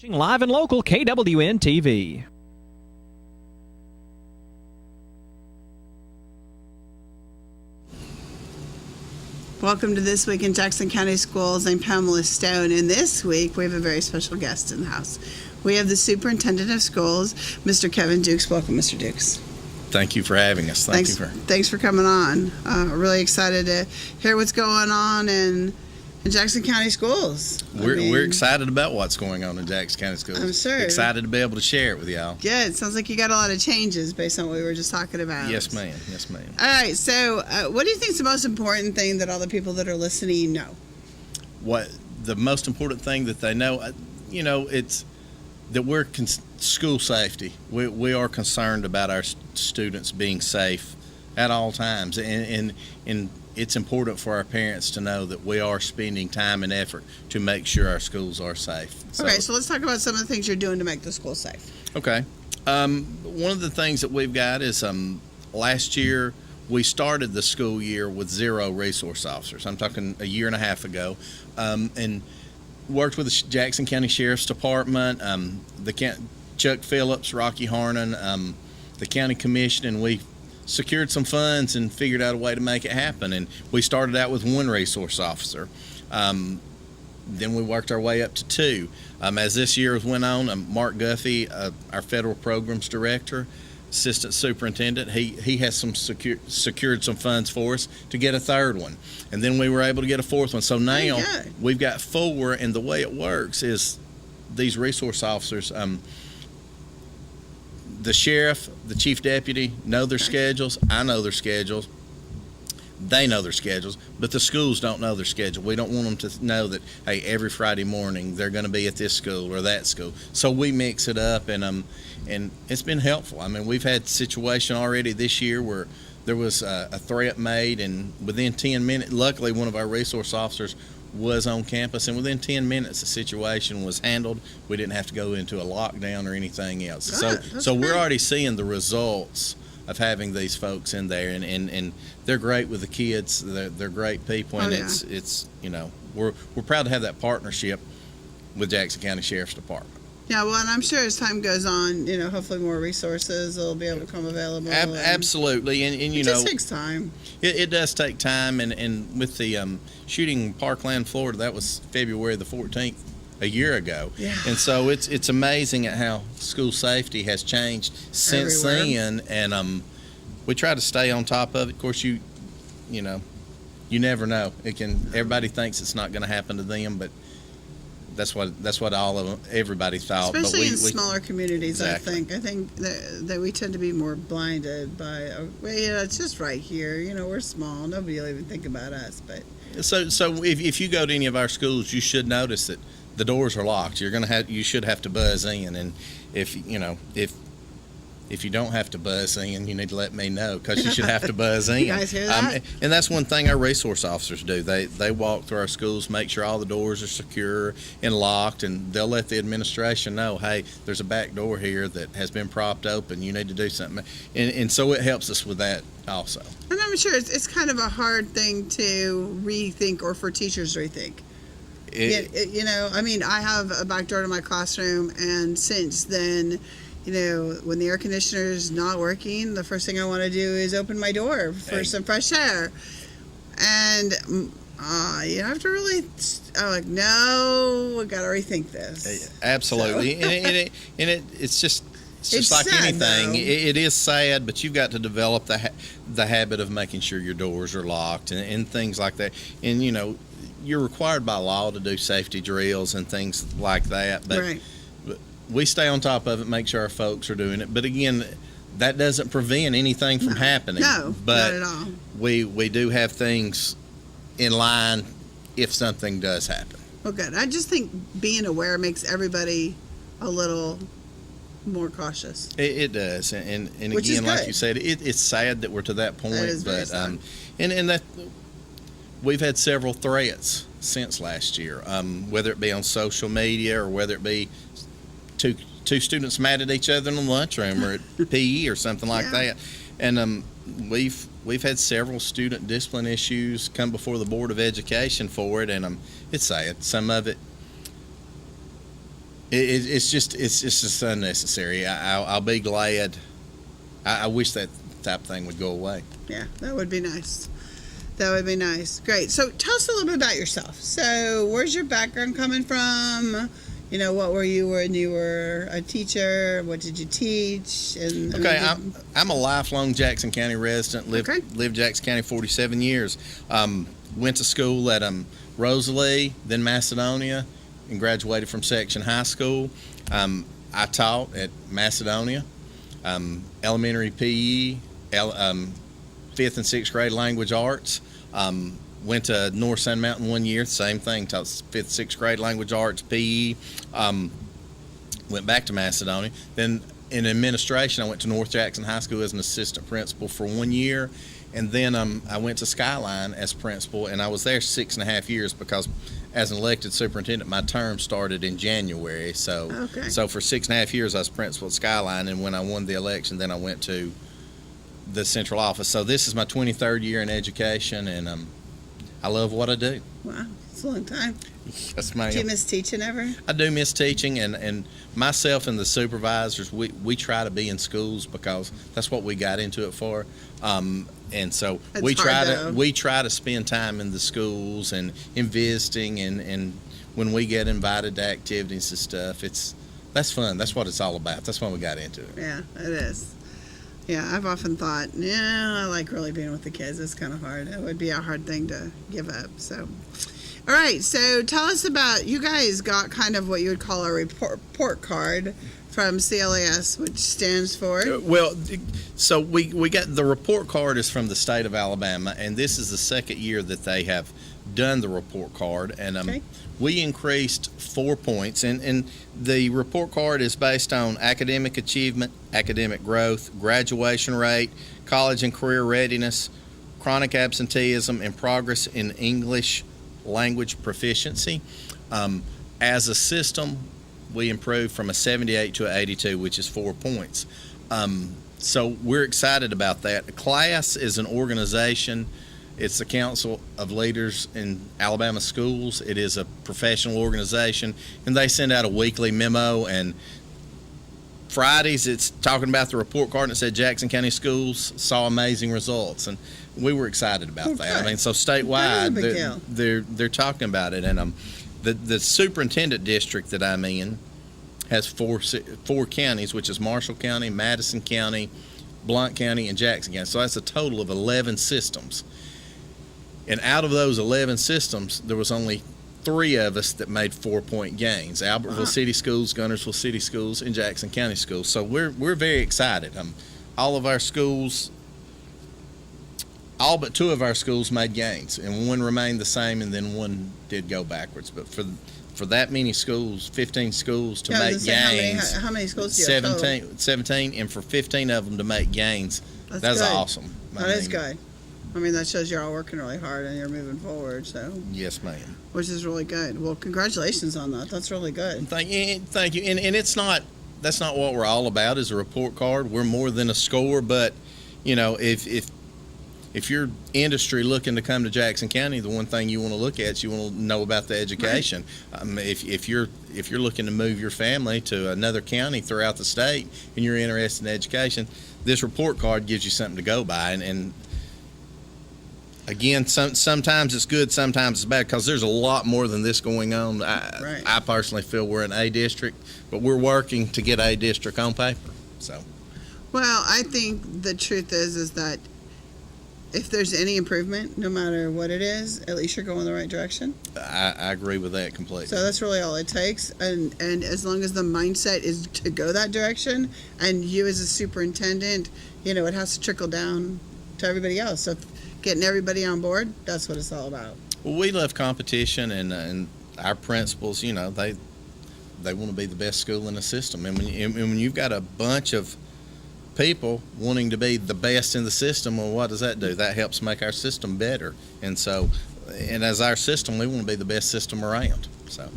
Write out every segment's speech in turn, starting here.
Live and local KWN TV. Welcome to This Week in Jackson County Schools. I'm Pamela Stone, and this week we have a very special guest in the house. We have the Superintendent of Schools, Mr. Kevin Dukes. Welcome, Mr. Dukes. Thank you for having us. Thanks for coming on. Really excited to hear what's going on in Jackson County Schools. We're excited about what's going on in Jackson County Schools. I'm sure. Excited to be able to share it with y'all. Yeah, it sounds like you got a lot of changes based on what we were just talking about. Yes, ma'am. Yes, ma'am. All right, so what do you think is the most important thing that all the people that are listening know? What the most important thing that they know, it's that we're school safety. We are concerned about our students being safe at all times, and it's important for our parents to know that we are spending time and effort to make sure our schools are safe. So let's talk about some of the things you're doing to make the school safe. Okay. One of the things that we've got is last year we started the school year with 0 resource officers. I'm talking a year and a half ago, and worked with the Jackson County Sheriff's Department, Chuck Phillips, Rocky Harnan, the County Commission, and we secured some funds and figured out a way to make it happen. And we started out with 1 resource officer. Then we worked our way up to 2. As this year went on, Mark Guffey, our federal programs director, assistant superintendent, he has secured some funds for us to get a 3rd one. And then we were able to get a 4th one. So now we've got 4, and the way it works is these resource officers, the sheriff, the chief deputy know their schedules. I know their schedules. They know their schedules, but the schools don't know their schedule. We don't want them to know that, hey, every Friday morning they're going to be at this school or that school. So we mix it up, and it's been helpful. I mean, we've had a situation already this year where there was a threat made, and within 10 minutes, luckily one of our resource officers was on campus, and within 10 minutes the situation was handled. We didn't have to go into a lockdown or anything else. So we're already seeing the results of having these folks in there, and they're great with the kids. They're great people, and it's we're proud to have that partnership with Jackson County Sheriff's Department. Yeah, well, and I'm sure as time goes on, hopefully more resources will be able to come available. Absolutely, and it just takes time. It does take time, and with the shooting in Parkland, Florida, that was February the 14th a year ago. Yeah. And so it's amazing at how school safety has changed since then, and we try to stay on top of it. Of course, you never know. Everybody thinks it's not going to happen to them, but that's what everybody thought. Especially in smaller communities, exactly. I think that we tend to be more blinded by, it's just right here. We're small. Nobody will even think about us. But so if you go to any of our schools, you should notice that the doors are locked. You should have to buzz in, and if you don't have to buzz in, you need to let me know, because you should have to buzz in. You guys hear that? And that's one thing our resource officers do. They walk through our schools, make sure all the doors are secure and locked, and they'll let the administration know, hey, there's a back door here that has been propped open. You need to do something. And so it helps us with that also. And I'm sure it's kind of a hard thing to rethink, or for teachers to rethink. I have a back door to my classroom, and since then, when the air conditioner is not working, the first thing I want to do is open my door for some fresh air. And you have to really, I'm like, no, we got to rethink this. Absolutely. So. It's just like sad, anything. It is sad, but you've got to develop the habit of making sure your doors are locked and things like that. And, you're required by law to do safety drills and things like that. But right. We stay on top of it, make sure our folks are doing it. But again, that doesn't prevent anything from happening. No, but not at all. We do have things in line if something does happen. Well, good. I just think being aware makes everybody a little more cautious. It does, and Which again, like good. you said, it's sad that we're to that point. That is very sad. And that we've had several threats since last year, whether it be on social media or whether it be two students mad at each other in the lunchroom or at PE or something like that. And we've had several student discipline issues come before the Board of Education for it, and it's sad. Some of it It's just unnecessary. I'll be glad. I wish that type of thing would go away. Yeah, that would be nice. That would be nice. Great. So tell us a little bit about yourself. So where's your background coming from? You know, what were you when you were a teacher? What did you teach? And Okay, I'm a lifelong Jackson County resident. Lived Jackson County 47 years. Went to school at Rosalie, then Macedonia, and graduated from Section High School. I taught at Macedonia, elementary PE, 5th and 6th grade language arts. Went to North Sand Mountain 1 year, same thing, taught 5th, 6th grade language arts, PE. Went back to Macedonia. Then in administration, I went to North Jackson High School as an assistant principal for 1 year. And then I went to Skyline as principal, and I was there 6.5 years because as an elected superintendent, my term started in January. So for 6.5 years, I was principal at Skyline, and when I won the election, then I went to the central office. So this is my 23rd year in education, and I love what I do. Wow, it's a long time. Yes, ma'am. Do you miss teaching ever? I do miss teaching, and myself and the supervisors, we try to be in schools because that's what we got into it for. And so we try to spend time in the schools and in visiting, and when we get invited to activities and stuff, that's fun. That's what it's all about. That's why we got into it. Yeah, it is. Yeah, I've often thought, I like really being with the kids. It's kind of hard. It would be a hard thing to give up. So, all right. So tell us about, you guys got kind of what you would call a report card from CLAS, which stands for? Well, so we got the report card is from the state of Alabama, and this is the second year that they have done the report card, and we increased 4 points, and the report card is based on academic achievement, academic growth, graduation rate, college and career readiness, chronic absenteeism, and progress in English language proficiency. As a system, we improved from a 78 to an 82, which is 4 points. So we're excited about that. CLAS is an organization. It's the Council of Leaders in Alabama Schools. It is a professional organization, and they send out a weekly memo, and Fridays it's talking about the report card, and it said Jackson County Schools saw amazing results, and we were excited about that. I mean, so statewide they're talking about it, and the superintendent district that I'm in has four counties, which is Marshall County, Madison County, Blount County, and Jackson County. So that's a total of 11 systems. And out of those 11 systems, there was only 3 of us that made 4-point gains: Albertville City Schools, Guntersville City Schools, and Jackson County Schools. So we're very excited. All of our schools, all but 2 of our schools made gains, and 1 remained the same, and then 1 did go backwards. But for that many schools, 15 schools to make gains. How many schools do you have? 17, and for 15 of them to make gains, that's awesome. That is good. I mean, that shows you're all working really hard and you're moving forward. So yes, ma'am. Which is really good. Well, congratulations on that. That's really good. Thank you. And that's not what we're all about. Is a report card. We're more than a score. But if you're industry looking to come to Jackson County, the one thing you want to look at is you want to know about the education. Right. If you're looking to move your family to another county throughout the state and you're interested in education, this report card gives you something to go by. And again, sometimes it's good, sometimes it's bad, because there's a lot more than this going on. I personally feel we're an A district, but we're working to get A district on paper. So, well, I think the truth is that if there's any improvement, no matter what it is, at least you're going the right direction. I agree with that completely. So that's really all it takes, and as long as the mindset is to go that direction, and you as a superintendent, it has to trickle down to everybody else. So getting everybody on board, that's what it's all about. Well, we love competition, and our principals, they want to be the best school in the system. And when you've got a bunch of people wanting to be the best in the system, well, what does that do? That helps make our system better. And as our system, we want to be the best system around. So,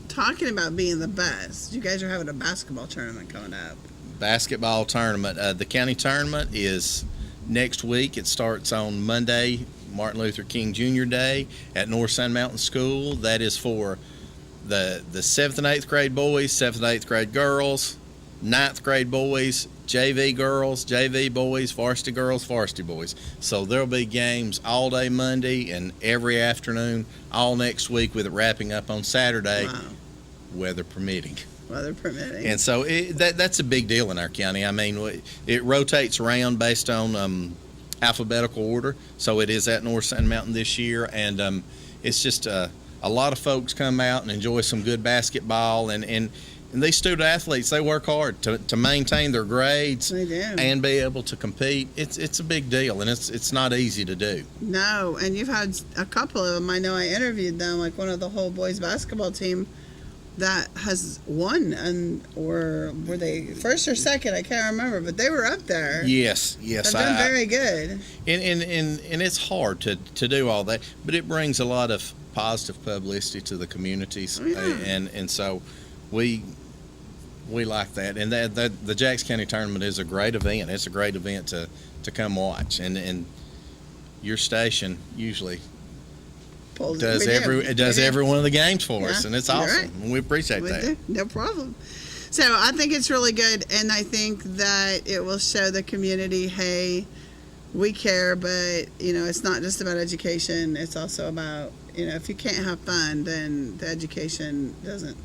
talking about being the best, you guys are having a basketball tournament coming up. Basketball tournament. The county tournament is next week. It starts on Monday, Martin Luther King Jr. Day, at North Sand Mountain School. That is for the 7th and 8th grade boys, 7th and 8th grade girls, 9th grade boys, JV girls, JV boys, varsity girls, varsity boys. So there'll be games all day Monday and every afternoon all next week, with it wrapping up on Saturday, Wow. weather permitting. Weather permitting. And so that's a big deal in our county. I mean, it rotates around based on alphabetical order. So it is at North Sand Mountain this year, and it's just a lot of folks come out and enjoy some good basketball, and these student athletes, they work hard to maintain their grades They do. and be able to compete. It's a big deal, and it's not easy to do. No, and you've had a couple of them. I know I interviewed them, like one of the whole boys basketball team that has won, or were they first or second? I can't remember, but they were up there. Yes. They've done very good. And it's hard to do all that, but it brings a lot of positive publicity to the communities, Oh, yeah. and so we like that. And that the Jackson County Tournament is a great event. It's a great event to come watch, and your station usually Pulls does we do. every one of the games for us, Yeah, and it's you're awesome. right. And we appreciate We that. do. No problem. So I think it's really good, and I think that it will show the community, hey, we care, but it's not just about education. It's also about if you can't have fun, then the education doesn't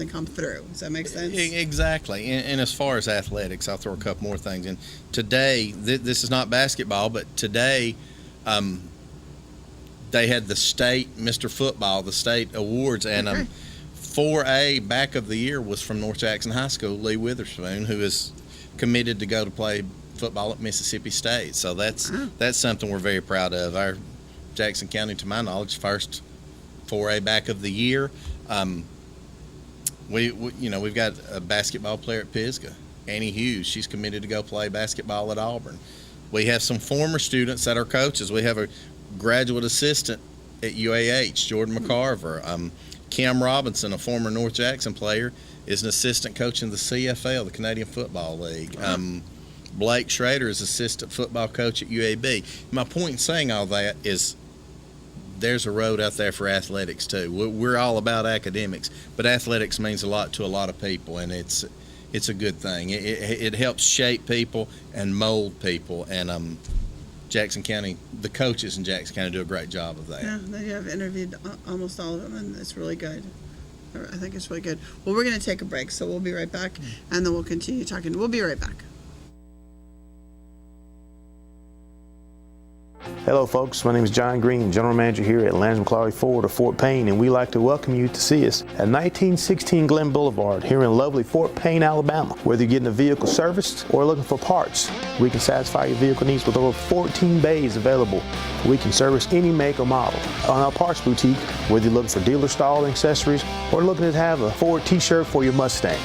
come through. Does that make sense? Exactly. And as far as athletics, I'll throw a couple more things in. Today, this is not basketball, but today, they had the state Mr. Football, the state awards, and Okay. 4A back of the year was from North Jackson High School, Lee Witherspoon, who is committed to go to play football at Mississippi State. So that's something we're very proud of. Our Jackson County, to my knowledge, first 4A back of the year. We've got a basketball player at Pisgah, Annie Hughes. She's committed to go play basketball at Auburn. We have some former students that are coaches. We have a graduate assistant at UAH, Jordan McCarver. Kim Robinson, a former North Jackson player, is an assistant coach in the CFL, the Canadian Football League. Blake Schrader is assistant football coach at UAB. My point in saying all that is there's a road out there for athletics too. We're all about academics, but athletics means a lot to a lot of people, and it's a good thing. It helps shape people and mold people, and Jackson County, the coaches in Jackson County do a great job of that. Yeah, they have interviewed almost all of them, and it's really good. I think it's really good. Well, we're going to take a break, so we'll be right back, and then we'll continue talking. We'll be right back. Hello folks, my name is John Green, General Manager here at Landry McClary Ford of Fort Payne, and we'd like to welcome you to see us at 1916 Glen Boulevard here in lovely Fort Payne, Alabama. Whether you're getting a vehicle serviced or looking for parts, we can satisfy your vehicle needs with over 14 bays available. We can service any make or model. On our parts boutique, whether you're looking for dealer style accessories or looking to have a Ford t-shirt for your Mustang.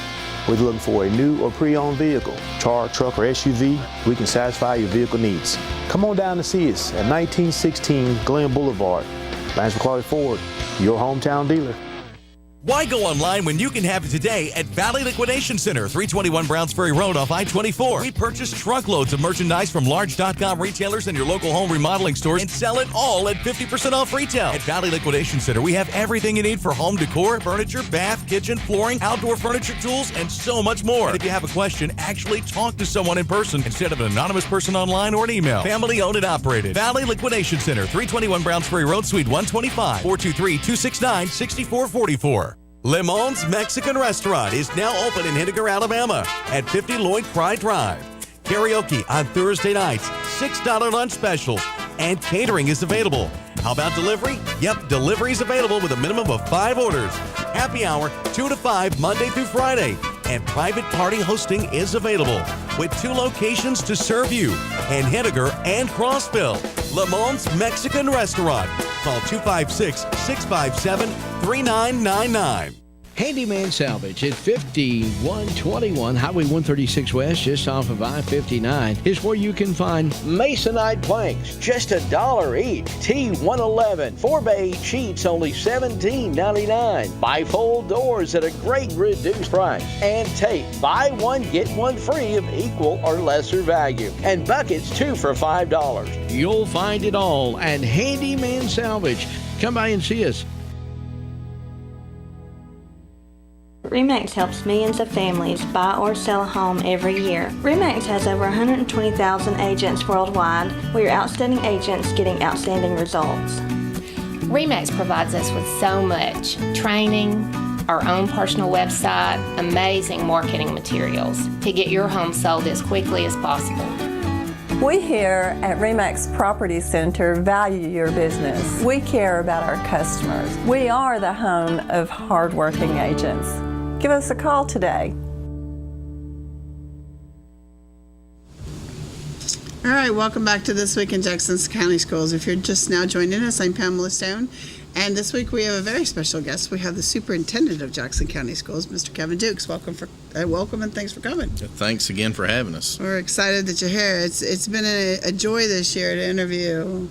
Whether you're looking for a new or pre-owned vehicle, car, truck, or SUV, we can satisfy your vehicle needs. Come on down to see us at 1916 Glen Boulevard. Landry McClary Ford, your hometown dealer. Why go online when you can have it today at Valley Liquidation Center, 321 Browns Ferry Road off I-24. We purchase truckloads of merchandise from large .com retailers and your local home remodeling stores and sell it all at 50% off retail. At Valley Liquidation Center, we have everything you need for home decor, furniture, bath, kitchen, flooring, outdoor furniture, tools, and so much more. And if you have a question, actually talk to someone in person instead of an anonymous person online or an email. Family owned and operated. Valley Liquidation Center, 321 Browns Ferry Road, Suite 125, 423-269-6444. Le Mans Mexican Restaurant is now open in Henniker, Alabama at 50 Lloyd Fry Drive. Karaoke on Thursday nights, $6 lunch specials, and catering is available. How about delivery? Yep, delivery is available with a minimum of 5 orders. Happy hour 2 to 5 Monday through Friday, and private party hosting is available with 2 locations to serve you in Henniker and Crossville. Le Mans Mexican Restaurant. Call 256-657-3999. Handyman Salvage at 5121 Highway 136 West, just off of I-59, is where you can find Masonite planks, just $1 each. T111 4-bay sheets, only $17.99. Bifold doors at a great reduced price. And tape, buy one, get one free of equal or lesser value. And buckets, 2 for $5. You'll find it all at Handyman Salvage. Come by and see us. RE/MAX helps millions of families buy or sell a home every year. RE/MAX has over 120,000 agents worldwide. We are outstanding agents getting outstanding results. RE/MAX provides us with so much training, our own personal website, amazing marketing materials to get your home sold as quickly as possible. We here at RE/MAX Property Center value your business. We care about our customers. We are the home of hardworking agents. Give us a call today. All right, welcome back to This Week in Jackson County Schools. If you're just now joining us, I'm Pamela Stone, and this week we have a very special guest. We have the Superintendent of Jackson County Schools, Mr. Kevin Dukes. Welcome and thanks for coming. Thanks again for having us. We're excited that you're here. It's been a joy this year to interview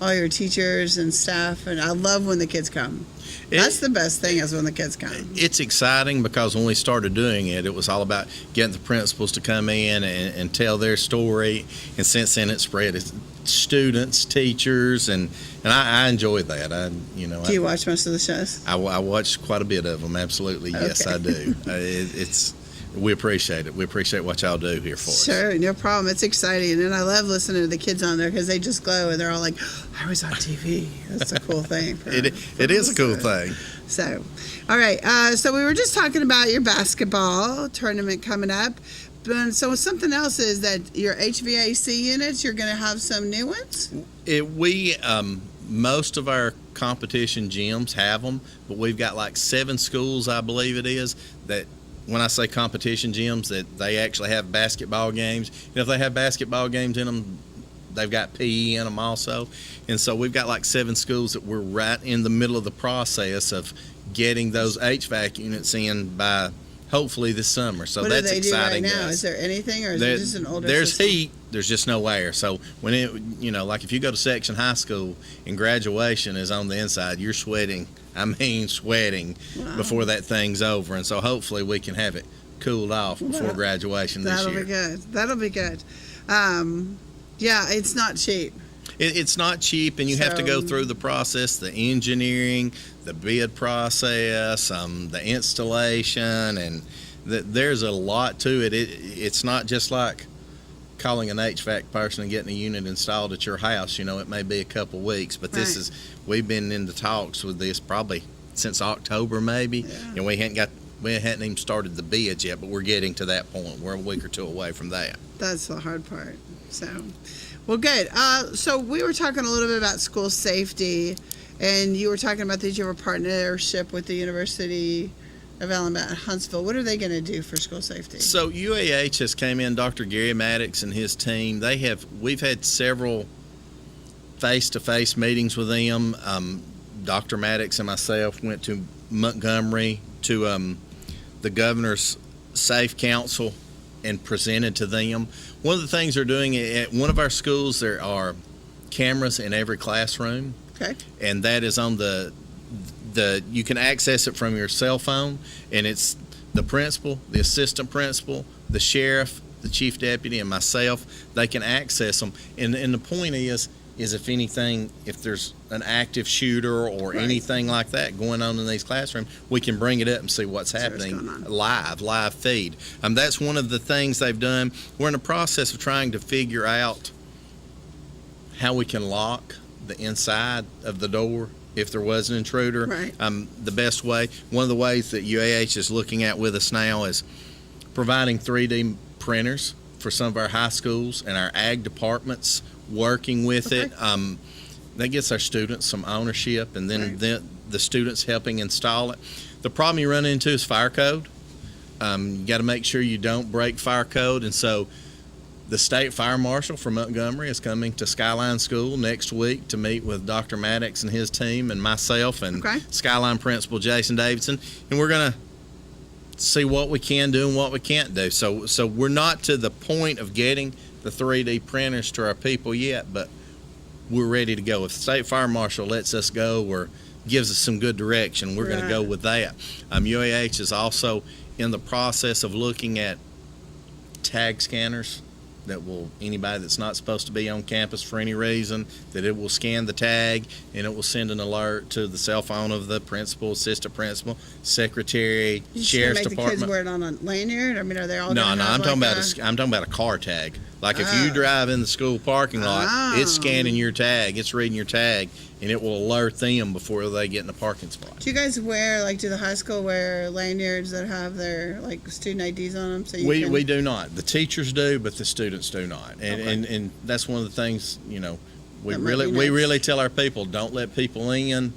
all your teachers and staff, and I love when the kids come. That's the best thing, is when the kids come. It's exciting because when we started doing it, it was all about getting the principals to come in and tell their story. And since then, it spread. It's students, teachers, and I enjoy that. Do you watch most of the shows? I watch quite a bit of them. Absolutely, yes, Okay. I do. We appreciate it. We appreciate what y'all do here for us. Sure, no problem. It's exciting, and I love listening to the kids on there because they just glow, and they're all like, I was on TV. That's a cool thing. It is a cool thing. So, all right. So we were just talking about your basketball tournament coming up. But so something else is that your HVAC units, you're going to have some new ones? Most of our competition gyms have them, but we've got like 7 schools, I believe it is, that when I say competition gyms, that they actually have basketball games. If they have basketball games in them, they've got PE in them also. And so we've got like 7 schools that we're right in the middle of the process of getting those HVAC units in by hopefully this summer. So what that's do they exciting. do right now? Is there anything, or is it just an older There's system? heat. There's just no air. So when like if you go to Section High School and graduation is on the inside, you're sweating. Sweating before that thing's over. And so hopefully we can have it cooled off before graduation this year. That'll be good. Yeah, it's not cheap. It's not cheap, and you have to go through the process, the engineering, the bid process, the installation, and there's a lot to it. It's not just like calling an HVAC person and getting a unit installed at your house. It may be a couple weeks, but we've been in the talks with this probably since October maybe, and we hadn't even started the bids yet, but we're getting to that point. We're a week or 2 away from that. That's the hard part. So, well, good. So we were talking a little bit about school safety, and you were talking about that you have a partnership with the University of Alabama at Huntsville. What are they going to do for school safety? So UAH has came in, Dr. Gary Maddox and his team. We've had several face-to-face meetings with them. Dr. Maddox and myself went to Montgomery to the governor's Safe Council and presented to them. One of the things they're doing at one of our schools, there are cameras in every classroom. Okay. And that is on you can access it from your cell phone, and it's the principal, the assistant principal, the sheriff, the chief deputy, and myself. They can access them. And the point is if there's an active shooter or anything like that going on in these classrooms, we can bring it up and see what's happening live feed. That's one of the things they've done. We're in the process of trying to figure out how we can lock the inside of the door if there was an intruder. Right. The best way, one of the ways that UAH is looking at with us now is providing 3D printers for some of our high schools and our ag departments working with it. That gets our students some ownership, and then the students helping install it. The problem you run into is fire code. You got to make sure you don't break fire code, and so the state fire marshal from Montgomery is coming to Skyline School next week to meet with Dr. Maddox and his team and myself and Skyline Principal Jason Davidson, and we're going to see what we can do and what we can't do. So we're not to the point of getting the 3D printers to our people yet, but we're ready to go. If the state fire marshal lets us go or gives us some good direction, we're going to go with that. UAH is also in the process of looking at tag scanners that will, anybody that's not supposed to be on campus for any reason, that it will scan the tag and it will send an alert to the cell phone of the principal, assistant principal, secretary, You just sheriff's make department. the kids wear it on a lanyard? I mean, are they all No, gonna no, have I'm talking like about I'm talking about a car tag. Like if you drive in the school parking lot, it's scanning your tag, it's reading your tag, and it will alert them before they get in the parking spot. Do you guys wear, like, do the high school wear lanyards that have their, like, student IDs on them? So you can... We do not. The teachers do, but the students do not. And Okay. and that's one of the things, you know, we That might be we nice. really tell our people, don't let people in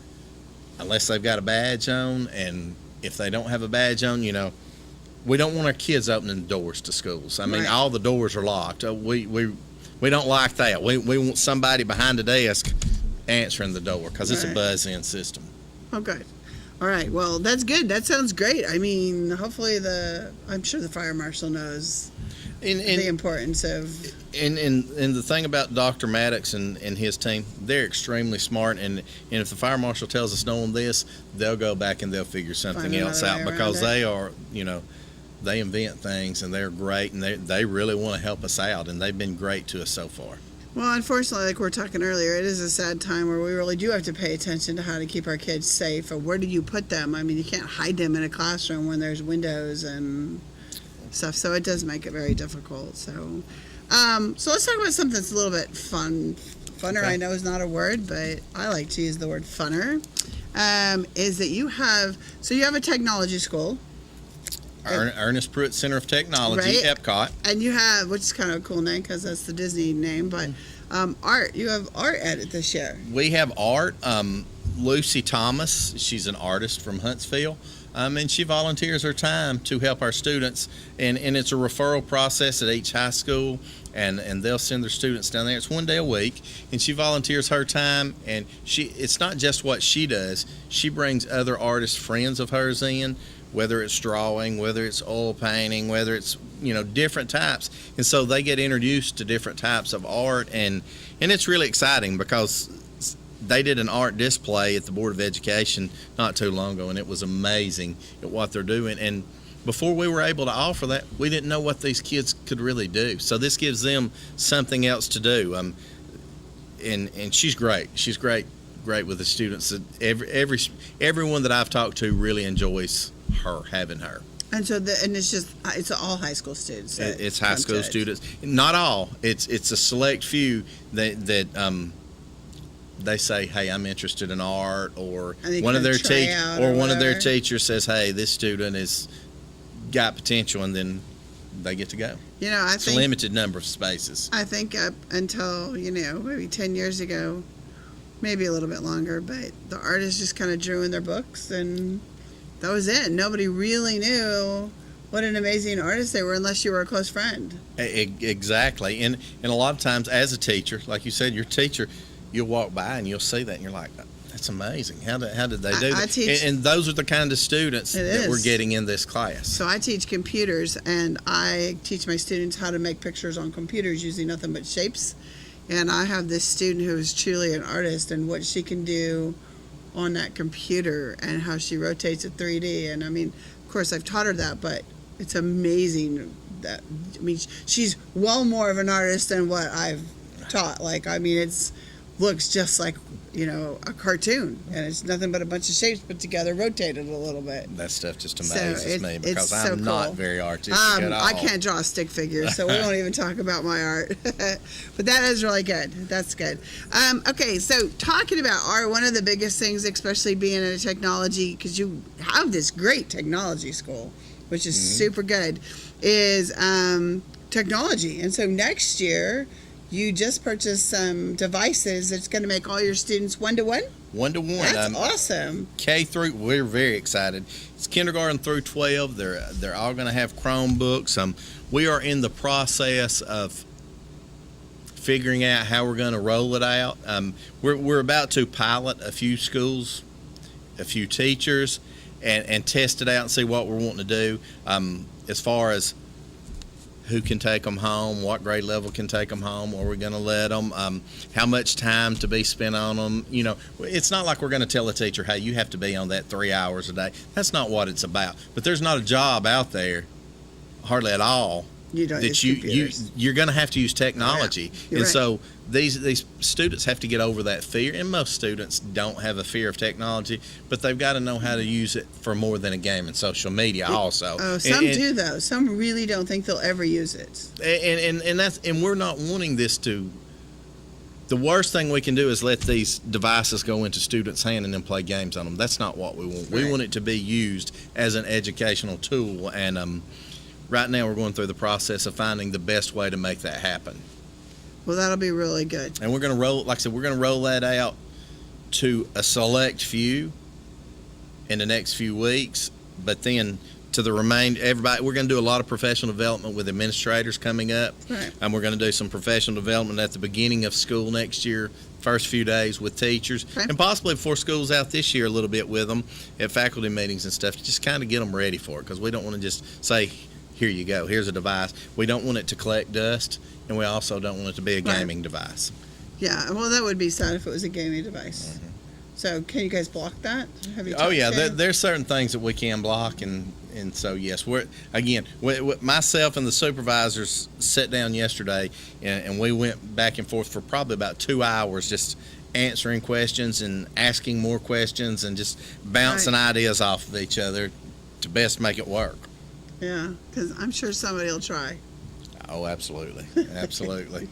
unless they've got a badge on, and if they don't have a badge on, you know, we don't want our kids opening doors to schools. I mean, Right. all the doors are locked. We don't like that. We want somebody behind the desk answering the door because it's a Right. buzz-in system. Oh, good. All right. Well, that's good. That sounds great. I mean, hopefully I'm sure the fire marshal knows the importance of... And the thing about Dr. Maddox and his team, they're extremely smart. And if the fire marshal tells us no on this, they'll go back and they'll figure something Find else another out way because around it. they are, you know, they invent things and they're great and they really want to help us out, and they've been great to us so far. Well, unfortunately, like we were talking earlier, it is a sad time where we really do have to pay attention to how to keep our kids safe. Or where do you put them? I mean, you can't hide them in a classroom when there's windows and stuff. So it does make it very difficult. So, so let's talk about something that's a little bit fun. Funner, Okay. I know is not a word, but I like to use the word funner. Is that you have a technology school. Ernest Pruitt Center of Technology, Right. Epcot. And you have, which is kind of a cool name because that's the Disney name, but art. You have art at it this year. We have art. Lucy Thomas, she's an artist from Huntsville, and she volunteers her time to help our students. And it's a referral process at each high school, and they'll send their students down there. It's one day a week, and she volunteers her time. And it's not just what she does. She brings other artist friends of hers in, whether it's drawing, whether it's oil painting, whether it's, you know, different types. And so they get introduced to different types of art, and it's really exciting because they did an art display at the Board of Education not too long ago, and it was amazing at what they're doing. And before we were able to offer that, we didn't know what these kids could really do. So this gives them something else to do. And she's great. She's great with the students. Everyone that I've talked to really enjoys having her. And so, it's all high school students. It's high school students. Not all. It's a select few that they say, "Hey, I'm interested in art," or one of their teachers says, "Hey, this student has got potential," and then they get to go. You know, It's a limited number of spaces. I think up until, you know, maybe 10 years ago, maybe a little bit longer, but the artists just kind of drew in their books and that was it. Nobody really knew what an amazing artist they were unless you were a close friend. Exactly. And a lot of times as a teacher, like you said, your teacher, you'll walk by and you'll see that and you're like, that's amazing. How did they do that? And those are the kind of students that we're getting in this class. So I teach computers, and I teach my students how to make pictures on computers using nothing but shapes. And I have this student who is truly an artist, and what she can do on that computer and how she rotates it 3D. And I mean, of course, I've taught her that, but it's amazing that, I mean, she's well more of an artist than what I've taught. Like, I mean, looks just like, you know, a cartoon, and it's nothing but a bunch of shapes put together, rotated a little bit. That stuff just amazes me because it's so I'm not cool. very artistic at all. I can't draw a stick figure, so we won't even talk about my art. But that is really good. That's good. Okay, so talking about art, one of the biggest things, especially being in a technology, because you have this great technology school, which is super good, is technology. And so next year, you just purchased some devices that's going to make all your students one-to-one? One-to-one. That's awesome. K through, we're very excited. It's kindergarten through 12. They're all going to have Chromebooks. We are in the process of figuring out how we're going to roll it out. We're about to pilot a few schools, a few teachers, and test it out and see what we're wanting to do. As far as who can take them home, what grade level can take them home, are we going to let them, how much time to be spent on them. You know, it's not like we're going to tell a teacher, hey, you have to be on that 3 hours a day. That's not what it's about. But there's not a job out there, hardly at all, You don't that use computers. you're going to have to use technology. You're And right. so these students have to get over that fear, and most students don't have a fear of technology, but they've got to know how to use it for more than a game and social media also. Oh, some do though. Some really don't think they'll ever use it. And we're not wanting this to. The worst thing we can do is let these devices go into students' hand and then play games on them. That's not what we want. We Right. want it to be used as an educational tool, and right now we're going through the process of finding the best way to make that happen. Well, that'll be really good. And we're going to roll, like I said, we're going to roll that out to a select few in the next few weeks, but then to the remainder, everybody, we're going to do a lot of professional development with administrators coming up. Right. And we're going to do some professional development at the beginning of school next year, first few days with teachers, Okay. and possibly before school's out this year a little bit with them at faculty meetings and stuff, to just kind of get them ready for it, because we don't want to just say, here you go, here's a device. We don't want it to collect dust, and we also don't want it to be a Right. gaming device. Yeah, well, that would be sad if it was a gaming device. So, can you guys block that? Have you Oh talked yeah, to- there's certain things that we can block, and so yes, we're again. Myself and the supervisors sat down yesterday, and we went back and forth for probably about 2 hours, just answering questions and asking more questions and just bouncing ideas off of each other to best make it work. Yeah, because I'm sure somebody will try. Oh, absolutely, absolutely.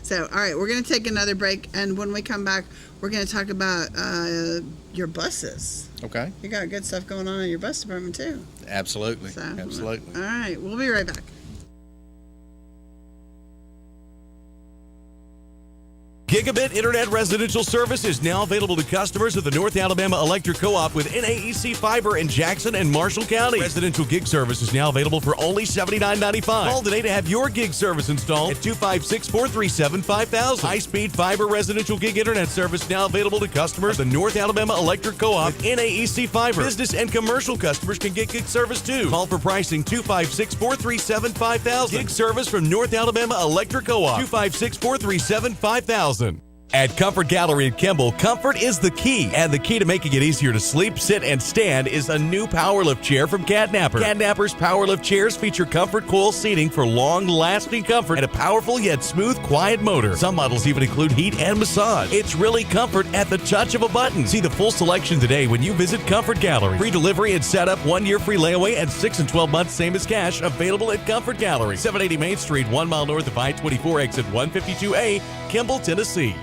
So, all right, we're going to take another break, and when we come back, we're going to talk about your buses. Okay, You got good stuff going on in your bus department, too. absolutely, So, absolutely. All right, we'll be right back. Gigabit Internet residential service is now available to customers of the North Alabama Electric Co-op with NAEC Fiber in Jackson and Marshall County. Residential gig service is now available for only $79.95. Call today to have your gig service installed at 256-437-5000. High-speed fiber residential gig internet service now available to customers of the North Alabama Electric Co-op with NAEC Fiber. Business and commercial customers can get gig service too. Call for pricing 256-437-5000. Gig service from North Alabama Electric Co-op. 256-437-5000. At Comfort Gallery in Kimball, comfort is the key. And the key to making it easier to sleep, sit, and stand is a new PowerLift chair from Catnapper. Catnapper's PowerLift chairs feature comfort coil seating for long-lasting comfort and a powerful yet smooth, quiet motor. Some models even include heat and massage. It's really comfort at the touch of a button. See the full selection today when you visit Comfort Gallery. Free delivery and setup, 1 year free layaway, and 6 and 12 months same as cash. Available at Comfort Gallery, 780 Main Street, 1 mile north of I-24, exit 152A, Kimball, Tennessee.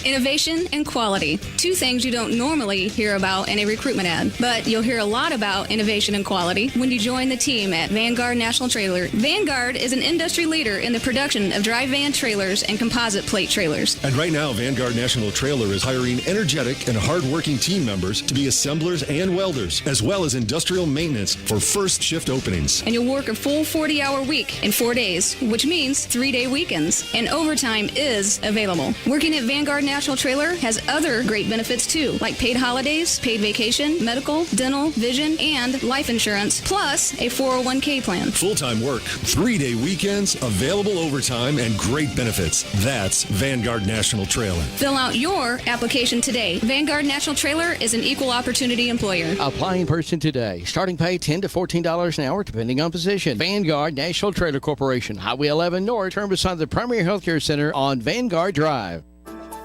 Innovation and quality. Two things you don't normally hear about in a recruitment ad, but you'll hear a lot about innovation and quality when you join the team at Vanguard National Trailer. Vanguard is an industry leader in the production of dry van trailers and composite plate trailers. And right now, Vanguard National Trailer is hiring energetic and hardworking team members to be assemblers and welders, as well as industrial maintenance for first shift openings. And you'll work a full 40-hour week in 4 days, which means 3-day weekends. And overtime is available. Working at Vanguard National Trailer has other great benefits too, like paid holidays, paid vacation, medical, dental, vision, and life insurance, plus a 401k plan. Full-time work, 3-day weekends, available overtime, and great benefits. That's Vanguard National Trailer. Fill out your application today. Vanguard National Trailer is an equal opportunity employer. Apply in person today. Starting pay $10 to $14 an hour, depending on position. Vanguard National Trailer Corporation, Highway 11 North, turn beside the Premier Healthcare Center on Vanguard Drive.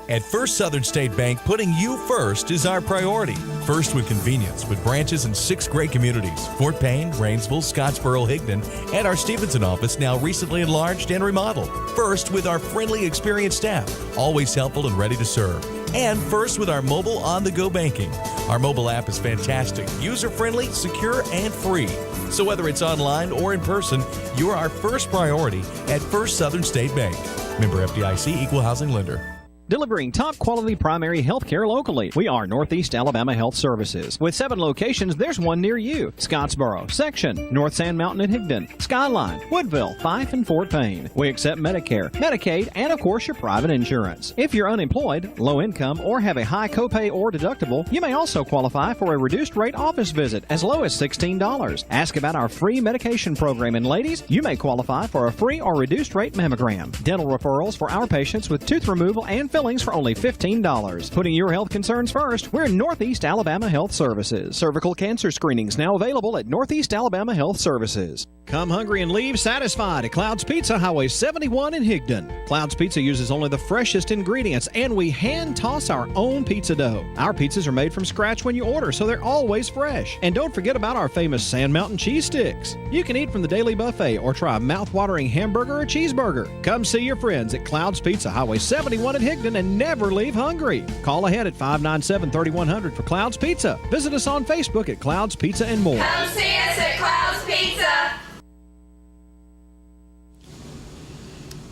At First Southern State Bank, putting you first is our priority. First with convenience, with branches in 6 great communities: Fort Payne, Rainsville, Scottsboro, Higdon, and our Stevenson office now recently enlarged and remodeled. First with our friendly, experienced staff, always helpful and ready to serve. And first with our mobile on-the-go banking. Our mobile app is fantastic, user-friendly, secure, and free. So whether it's online or in person, you're our first priority at First Southern State Bank. Member FDIC, Equal Housing Lender. Delivering top quality primary health care locally. We are Northeast Alabama Health Services. With 7 locations, there's one near you. Scottsboro, Section, North Sand Mountain and Higdon, Skyline, Woodville, Fife, and Fort Payne. We accept Medicare, Medicaid, and of course your private insurance. If you're unemployed, low income, or have a high copay or deductible, you may also qualify for a reduced rate office visit as low as $16. Ask about our free medication program, and ladies, you may qualify for a free or reduced rate mammogram. Dental referrals for our patients with tooth removal and fillings for only $15. Putting your health concerns first, we're Northeast Alabama Health Services. Cervical cancer screenings now available at Northeast Alabama Health Services. Come hungry and leave satisfied at Clouds Pizza, Highway 71 in Higdon. Clouds Pizza uses only the freshest ingredients, and we hand toss our own pizza dough. Our pizzas are made from scratch when you order, so they're always fresh. And don't forget about our famous Sand Mountain cheese sticks. You can eat from the daily buffet or try a mouth-watering hamburger or cheeseburger. Come see your friends at Clouds Pizza, Highway 71 in Higdon, and never leave hungry. Call ahead at 597-3100 for Clouds Pizza. Visit us on Facebook at Clouds Pizza and more. Come see us at Clouds Pizza.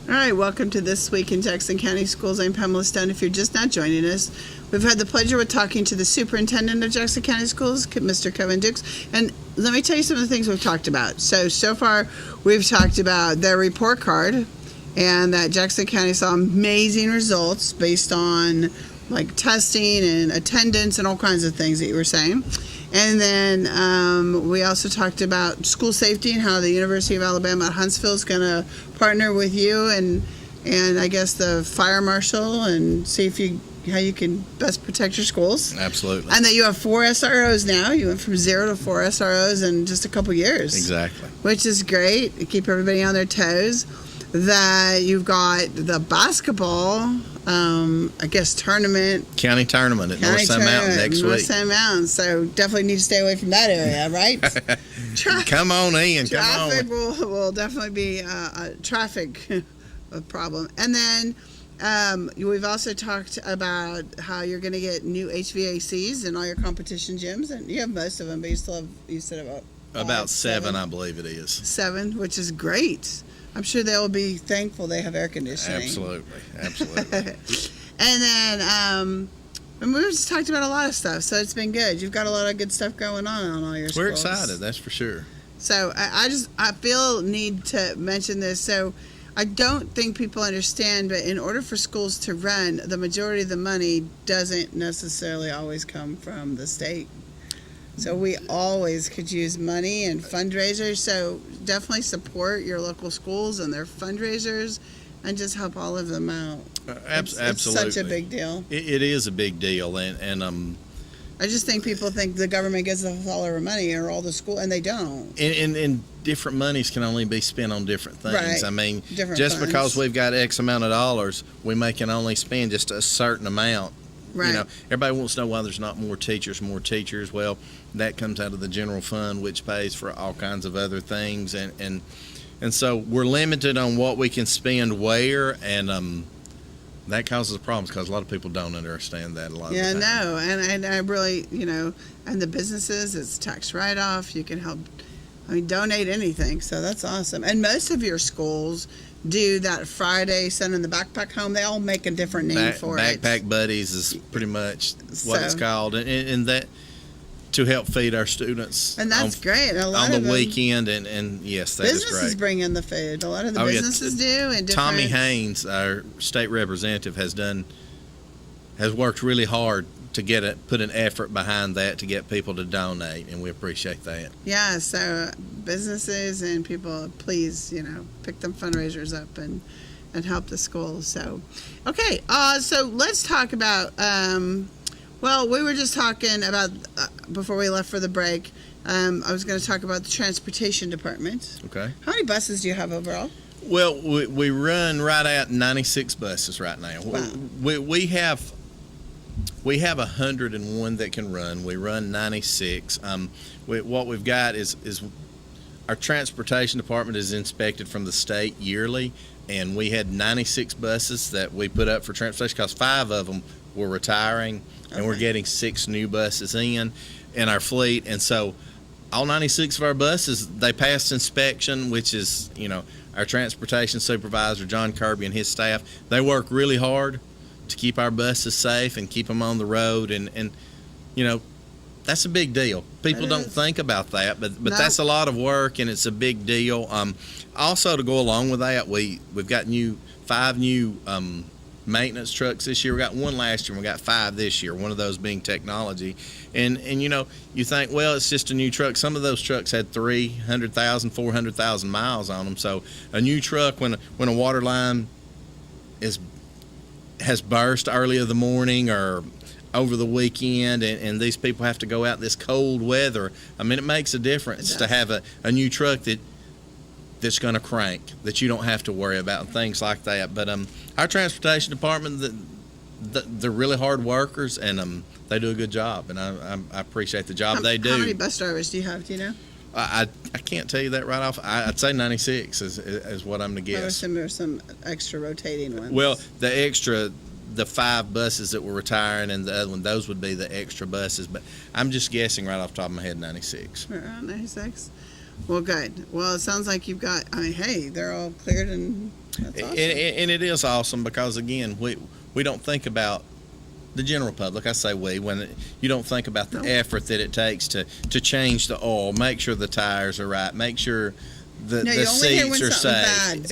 All right, welcome to This Week in Jackson County Schools. I'm Pamela Stone. If you're just now joining us, we've had the pleasure of talking to the superintendent of Jackson County Schools, Mr. Kevin Dukes. And let me tell you some of the things we've talked about. So far, we've talked about their report card and that Jackson County saw amazing results based on like testing and attendance and all kinds of things that you were saying. And then we also talked about school safety and how the University of Alabama at Huntsville is going to partner with you and I guess the fire marshal and see how you can best protect your schools. Absolutely. And that you have 4 SROs now. You went from 0 to 4 SROs in just a couple years. Exactly. Which is great to keep everybody on their toes. That you've got the basketball, I guess, tournament. County tournament at North Sand Mountain next week. North Sand Mountain. So definitely need to stay away from that area, right? Come on in. Come on. Traffic will definitely be a traffic problem. And then we've also talked about how you're going to get new HVACs in all your competition gyms. And you have most of them, but you said about 7, I believe it is. 7, which is great. I'm sure they'll be thankful they have air conditioning. Absolutely. And then, and we just talked about a lot of stuff, so it's been good. You've got a lot of good stuff going on all your schools. We're excited, that's for sure. So I feel need to mention this. So I don't think people understand, but in order for schools to run, the majority of the money doesn't necessarily always come from the state. So we always could use money and fundraisers. So definitely support your local schools and their fundraisers and just help all of them out. Absolutely. It's such a big deal. It is a big deal. And I just think people think the government gives us all our money or all the school, and they don't. And different monies can only be spent on different things. Right. I mean, Different just funds. because we've got X amount of dollars, we can only spend just a certain amount. Right. You know, everybody wants to know why there's not more teachers. Well, that comes out of the general fund, which pays for all kinds of other things, and so we're limited on what we can spend where, and that causes problems because a lot of people don't understand that a lot of the time. No, and I really, and the businesses, it's tax write-off. You can help, donate anything, so that's awesome. And most of your schools do that Friday sending the backpack home. They all make a different name for it. Backpack Buddies is pretty much what it's called, and that to help feed our students. And that's great. A lot on of the them, weekend, and yes, that is great. Businesses bring in the food. A lot of the businesses do. And Tommy Haynes, our state representative, has worked really hard to put an effort behind that to get people to donate, and we appreciate that. Yeah, so businesses and people, please, pick them fundraisers up and help the schools. So, okay, so let's talk about, we were just talking about, before we left for the break, I was going to talk about the transportation department. Okay. How many buses do you have overall? Well, we run right at 96 buses right now. Wow. We have 101 that can run. We run 96. What we've got is our transportation department is inspected from the state yearly, and we had 96 buses that we put up for transportation because 5 of them were retiring, and we're getting 6 new buses in our fleet. And so all 96 of our buses, they passed inspection, which is, our transportation supervisor, John Kirby, and his staff. They work really hard to keep our buses safe and keep them on the road, and that's a big deal. People don't think about that, but that's a lot of work, and it's a big deal. Also, to go along with that, we've got 5 new maintenance trucks this year. We got 1 last year, and we got 5 this year. One of those being technology, and you think, well, it's just a new truck. Some of those trucks had 300,000, 400,000 miles on them. So a new truck, when a water line has burst early in the morning or over the weekend, and these people have to go out this cold weather, it makes a difference to have a new truck that that's going to crank, that you don't have to worry about, and things like that. But our transportation department, they're really hard workers, and they do a good job, and I appreciate the job they do. How many bus drivers do you have? Do you know? I can't tell you that right off. I'd say 96 is what I'm going to guess. I assume there's some extra rotating ones. Well, the 5 buses that were retiring and the other one, those would be the extra buses. But I'm just guessing right off the top of my head, 96. Around 96. Well, good. Well, it sounds like you've got. I mean, hey, they're all cleared, and that's awesome. And it is awesome because again, we don't think about the general public. I say when you don't think about the effort that it takes to change the oil, make sure the tires are right, make sure the seats are safe.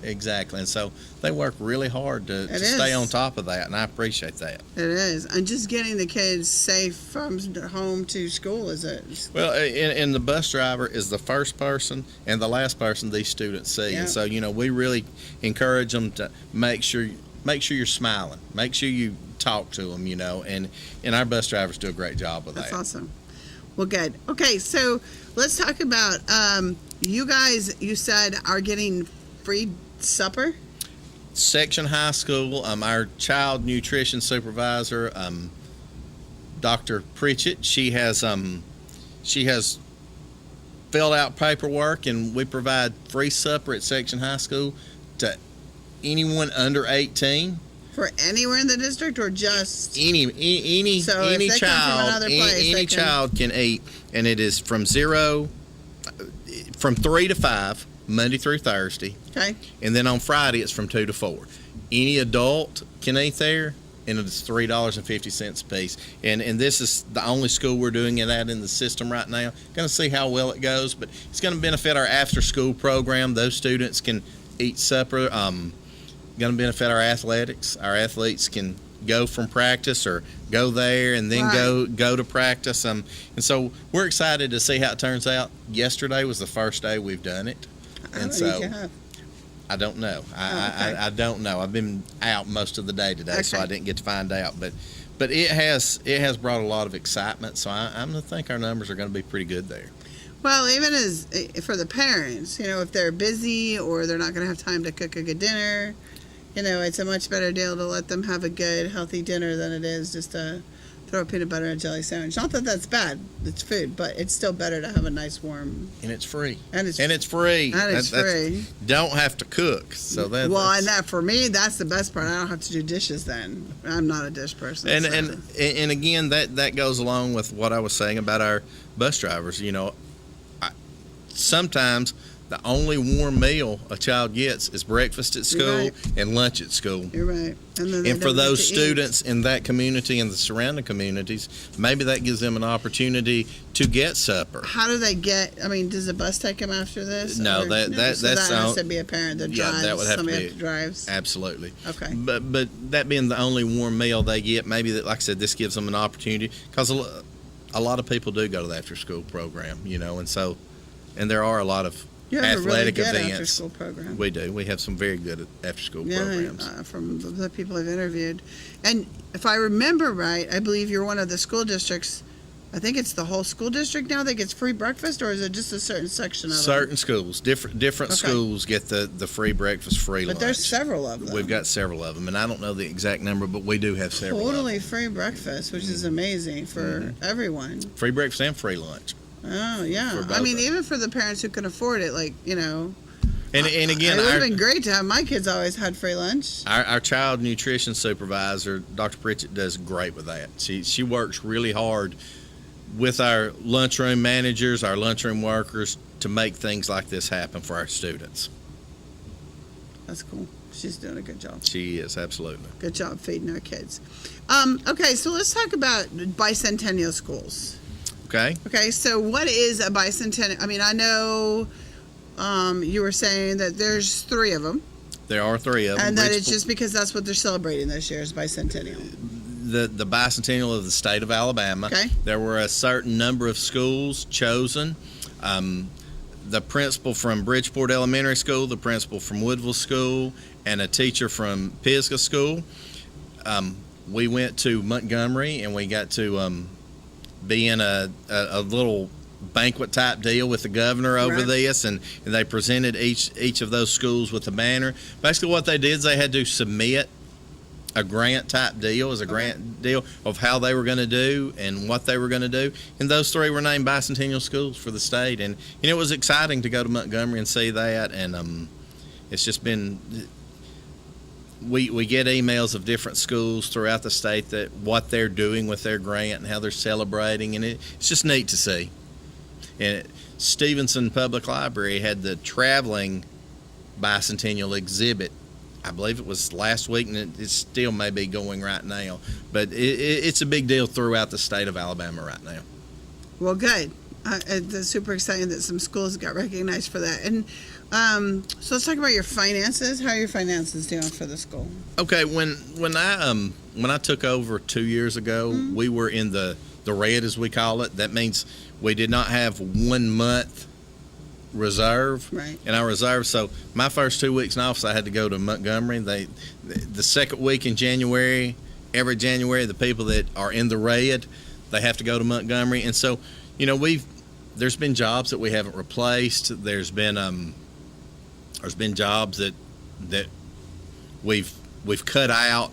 Exactly. And so they work really hard to stay on top of that, and I appreciate that. It is. And just getting the kids safe from home to school is it? Well, and the bus driver is the first person and the last person these students see. Yeah. And so, we really encourage them to make sure you're smiling. Make sure you talk to them, and our bus drivers do a great job with that. That's awesome. Well, good. Okay, so let's talk about you guys, you said, are getting free supper? Section High School, our child nutrition supervisor, Dr. Pritchett, she has filled out paperwork, and we provide free supper at Section High School to anyone under 18. For anywhere in the district, or just any child can eat, and it is from 3 to 5 Monday through Thursday. Okay. And then on Friday it's from 2 to 4. Any adult can eat there, and it's $3.50 a piece. And this is the only school we're doing it at in the system right now. Going to see how well it goes, but it's going to benefit our after-school program. Those students can eat supper. Going to benefit our athletics. Our athletes can go from practice or go there and then go to practice. And so we're excited to see how it turns out. Yesterday was the first day we've done it. And so I don't know. I don't know. I've been out most of the day today, so I didn't get to find out. But it has brought a lot of excitement. So I'm going to think our numbers are going to be pretty good there. Well, even as for the parents, if they're busy or they're not going to have time to cook a good dinner, it's a much better deal to let them have a good, healthy dinner than it is just to throw a peanut butter and jelly sandwich. Not that that's bad. It's food, but it's still better to have a nice warm. And it's free. And it's free. free. Don't have to cook. So and for me, that's the best part. I don't have to do dishes then. I'm not a dish person. And again, that goes along with what I was saying about our bus drivers. Sometimes the only warm meal a child gets is breakfast at school and lunch at school. You're right. And for those students in that community and the surrounding communities, maybe that gives them an opportunity to get supper. How do they get? I mean, does the bus take them after this? No, that has to be a parent that drives. Yeah, that would have somebody to be drives. Absolutely. Okay. But that being the only warm meal they get, maybe that, like I said, this gives them an opportunity because a lot of people do go to the after school program, and there are a lot of athletic events. After school program. We do. We have some very good after school programs. From the people I've interviewed. And if I remember right, I believe you're one of the school districts. I think it's the whole school district now that gets free breakfast, or is it just a certain section of certain schools? Different schools get the free breakfast, free lunch. But there's several of them. We've got several of them, and I don't know the exact number, but we do have several. Totally free breakfast, which is amazing for everyone. Free breakfast and free lunch. Oh, yeah. I mean, even for the parents who can afford it, And again, it would have been great to have my kids always had free lunch. Our child nutrition supervisor, Dr. Pritchett, does great with that. She works really hard with our lunchroom managers, our lunchroom workers, to make things like this happen for our students. That's cool. She's doing a good job. She is, absolutely. Good job feeding our kids. Okay, so let's talk about bicentennial schools. Okay, so what is a bicentennial? I mean, I know you were saying that there's 3 of them. There are 3 of them. And that it's just because that's what they're celebrating this year is bicentennial. The bicentennial of the state of Alabama. Okay. There were a certain number of schools chosen. The principal from Bridgeport Elementary School, the principal from Woodville School, and a teacher from Pisgah School. We went to Montgomery, and we got to be in a little banquet type deal with the governor over Right. this, and they presented each of those schools with a banner. Basically, what they did is they had to submit a grant type deal as a grant deal of how they were going to do and what they were going to do. And those three were named bicentennial schools for the state. And it was exciting to go to Montgomery and see that. And it's just been, we get emails of different schools throughout the state that what they're doing with their grant and how they're celebrating. And it's just neat to see. And Stevenson Public Library had the traveling bicentennial exhibit. I believe it was last week, and it still may be going right now. But it's a big deal throughout the state of Alabama right now. Well, good. It's super exciting that some schools got recognized for that. And so let's talk about your finances. How are your finances doing for the school? Okay, when I took over 2 years ago, we were in the red, as we call it. That means we did not have 1 month reserve in our reserve. So my first 2 weeks in office, I had to go to Montgomery. The second week in January, every January, the people that are in the red, they have to go to Montgomery. And so, there's been jobs that we haven't replaced. There's been jobs that we've cut out.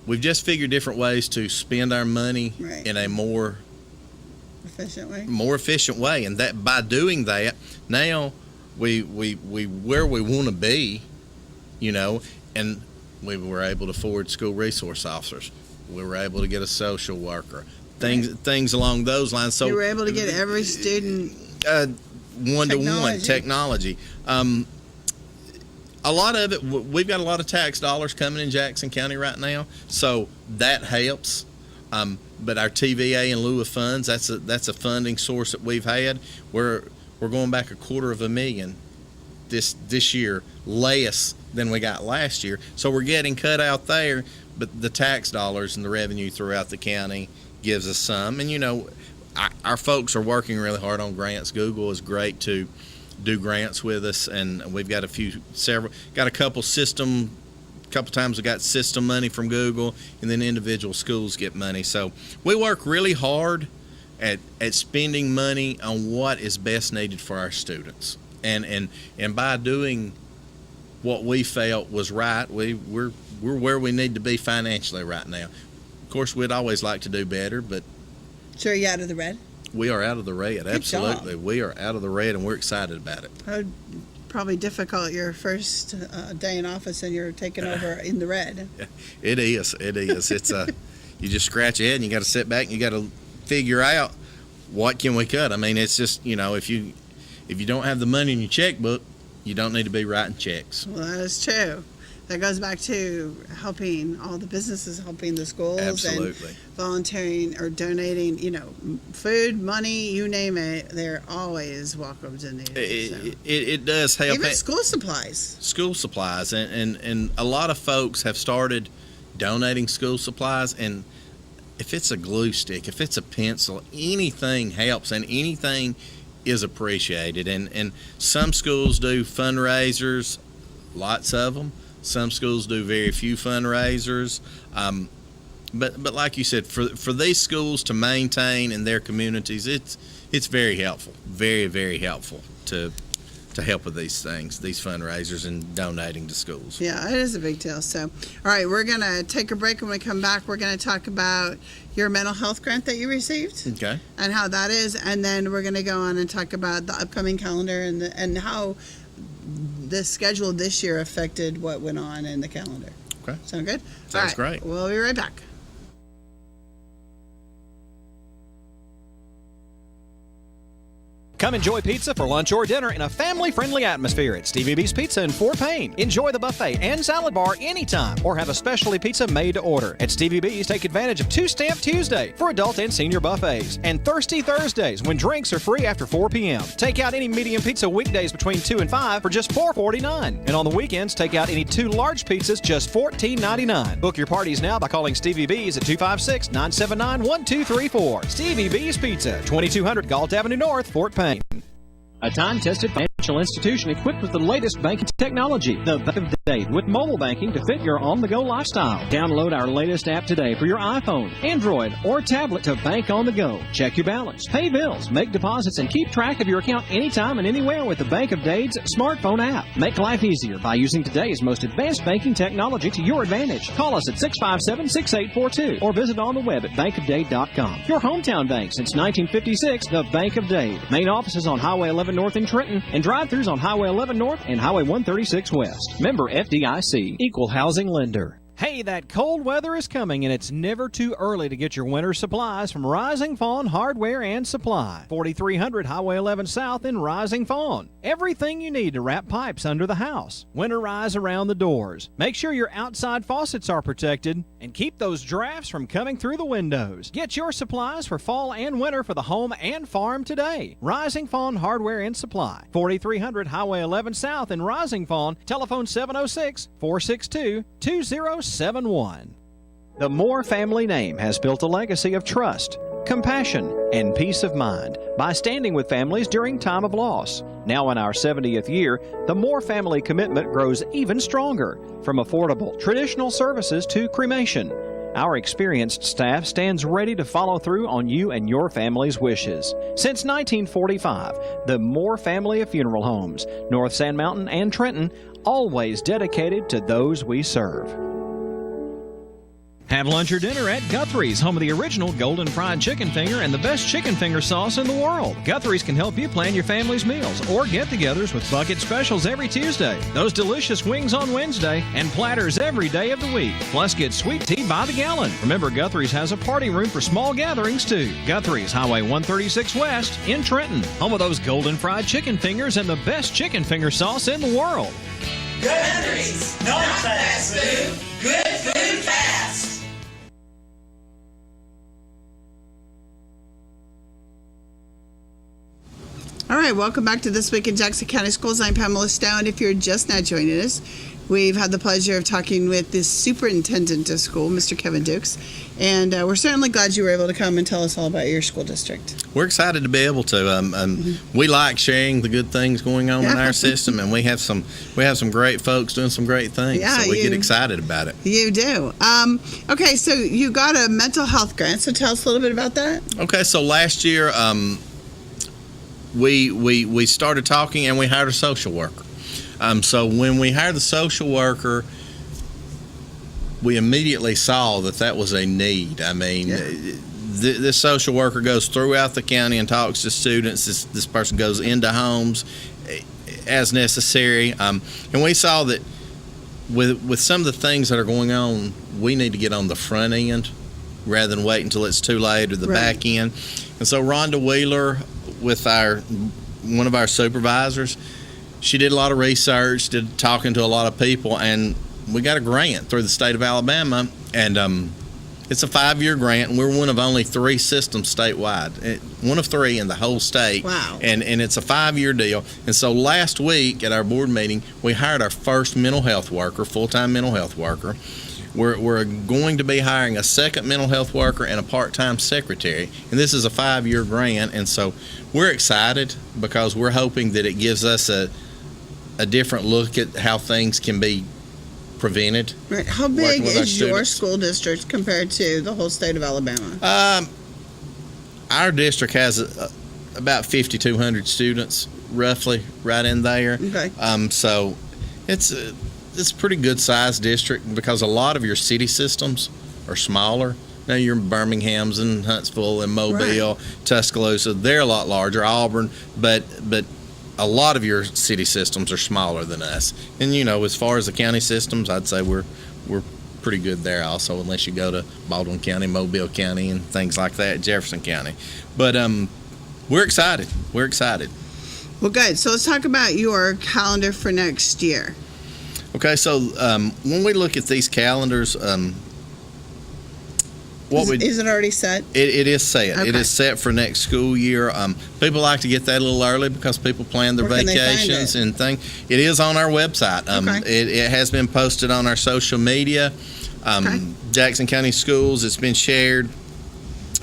We've just figured different ways to spend our money in a more efficient way, and that by doing that, now we where we want to be, and we were able to afford school resource officers. We were able to get a social worker, things along those lines. So you were able to get every student one-to-one technology. A lot of it, we've got a lot of tax dollars coming in Jackson County right now, so that helps. But our TVA in lieu of funds, that's a funding source that we've had. We're going back $250,000 this year, less than we got last year. So we're getting cut out there, but the tax dollars and the revenue throughout the county gives us some. And our folks are working really hard on grants. Google is great to do grants with us, and we've got a couple times we got system money from Google, and then individual schools get money. So we work really hard at spending money on what is best needed for our students. And by doing what we felt was right, we're where we need to be financially right now. Of course, we'd always like to do better, but so are you out of the red? We are out of the red. Good Absolutely. job. We are out of the red, and we're excited about it. Probably difficult your first day in office and you're taking over in the red. It is. It's you just scratch your head and you got to sit back and you got to figure out what can we cut. I mean, it's just if you don't have the money in your checkbook, you don't need to be writing checks. Well, that is true. That goes back to helping all the businesses, helping the schools, Absolutely. And volunteering or donating. Food, money, you name it. They're always welcome to need it. It does help. Even school supplies. School supplies, and a lot of folks have started donating school supplies. And if it's a glue stick, if it's a pencil, anything helps, and anything is appreciated. And some schools do fundraisers, lots of them. Some schools do very few fundraisers, but like you said, for these schools to maintain in their communities, it's very helpful, very, very helpful to help with these things, these fundraisers and donating to schools. Yeah, it is a big deal. So, all right, we're going to take a break. When we come back, we're going to talk about your mental health grant that you received. Okay. And how that is, and then we're going to go on and talk about the upcoming calendar and how the schedule this year affected what went on in the calendar. Okay. Sound good? Sounds great. We'll be right back. Come enjoy pizza for lunch or dinner in a family-friendly atmosphere at Stevie B's Pizza in Fort Payne. Enjoy the buffet and salad bar anytime or have a specialty pizza made to order. At Stevie B's, take advantage of Two-Stamp Tuesday for adult and senior buffets and Thirsty Thursdays when drinks are free after 4 p.m. Take out any medium pizza weekdays between 2 and 5 for just $4.49. And on the weekends, take out any 2 large pizzas just $14.99. Book your parties now by calling Stevie B's at 256-979-1234. Stevie B's Pizza, 2200 Galt Avenue North, Fort Payne. A time-tested institution equipped with the latest banking technology. The Bank of Dade with mobile banking to fit your on-the-go lifestyle. Download our latest app today for your iPhone, Android, or tablet to bank on the go. Check your balance, pay bills, make deposits, and keep track of your account anytime and anywhere with the Bank of Dade's smartphone app. Make life easier by using today's most advanced banking technology to your advantage. Call us at 657-6842 or visit on the web at bankofdade.com. Your hometown bank since 1956, the Bank of Dade. Main offices on Highway 11 North in Trenton and drive-thrus on Highway 11 North and Highway 136 West. Member FDIC, Equal Housing Lender. Hey, that cold weather is coming, and it's never too early to get your winter supplies from Rising Fawn Hardware and Supply. 4300 Highway 11 South in Rising Fawn. Everything you need to wrap pipes under the house. Winterize around the doors. Make sure your outside faucets are protected, and keep those drafts from coming through the windows. Get your supplies for fall and winter for the home and farm today. Rising Fawn Hardware and Supply. 4300 Highway 11 South in Rising Fawn. Telephone 706-462-2071. The Moore family name has built a legacy of trust, compassion, and peace of mind by standing with families during time of loss. Now in our 70th year, the Moore family commitment grows even stronger, from affordable, traditional services to cremation. Our experienced staff stands ready to follow through on you and your family's wishes. Since 1945, the Moore family of funeral homes, North Sand Mountain and Trenton, always dedicated to those we serve. Have lunch or dinner at Guthrie's, home of the original Golden Fried Chicken Finger and the best chicken finger sauce in the world. Guthrie's can help you plan your family's meals or get-togethers with bucket specials every Tuesday, those delicious wings on Wednesday, and platters every day of the week. Plus, get sweet tea by the gallon. Remember, Guthrie's has a party room for small gatherings, too. Guthrie's, Highway 136 West in Trenton, home of those Golden Fried Chicken Fingers and the best chicken finger sauce in the world. Guthrie's, not fast food, good food fast. All right, welcome back to This Week in Jackson County Schools. I'm Pamela Stone. If you're just now joining us, we've had the pleasure of talking with the superintendent of school, Mr. Kevin Dukes, and we're certainly glad you were able to come and tell us all about your school district. We're excited to be able to. We like sharing the good things going on in our system, and we have some great folks doing some great things. Yeah, so we get excited about it. You do. Okay, so you got a mental health grant. So tell us a little bit about that. Okay, so last year. We started talking and we hired a social worker. So when we hired the social worker, we immediately saw that was a need. I mean, this social worker goes throughout the county and talks to students. This person goes into homes as necessary. And we saw that with some of the things that are going on, we need to get on the front end rather than wait until it's too late or the back end. And so Rhonda Wheeler, with one of our supervisors, she did a lot of research, did talking to a lot of people, and we got a grant through the state of Alabama, and it's a 5-year grant, and we're one of only 3 systems statewide, one of 3 in the whole state. Wow. And it's a 5-year deal. And so last week at our board meeting, we hired our first mental health worker, full-time mental health worker. We're going to be hiring a second mental health worker and a part-time secretary, and this is a 5-year grant, and so we're excited because we're hoping that it gives us a different look at how things can be prevented. Right. How big is your school district compared to the whole state of Alabama? Our district has about 5,200 students, roughly, right in there. Okay. So it's a pretty good sized district because a lot of your city systems are smaller. Now your Birmingham's and Huntsville and Mobile, Tuscaloosa, they're a lot larger. Auburn, but a lot of your city systems are smaller than us. And as far as the county systems, I'd say we're pretty good there also, unless you go to Baldwin County, Mobile County, and things like that, Jefferson County. But we're excited. We're excited. Well, good. So let's talk about your calendar for next year. Okay, so when we look at these calendars, is it already set? It is set. Okay. It is set for next school year. People like to get that a little early because people plan their vacations and things. It is on our website. It has been posted on our social media. Jackson County Schools, it's been shared.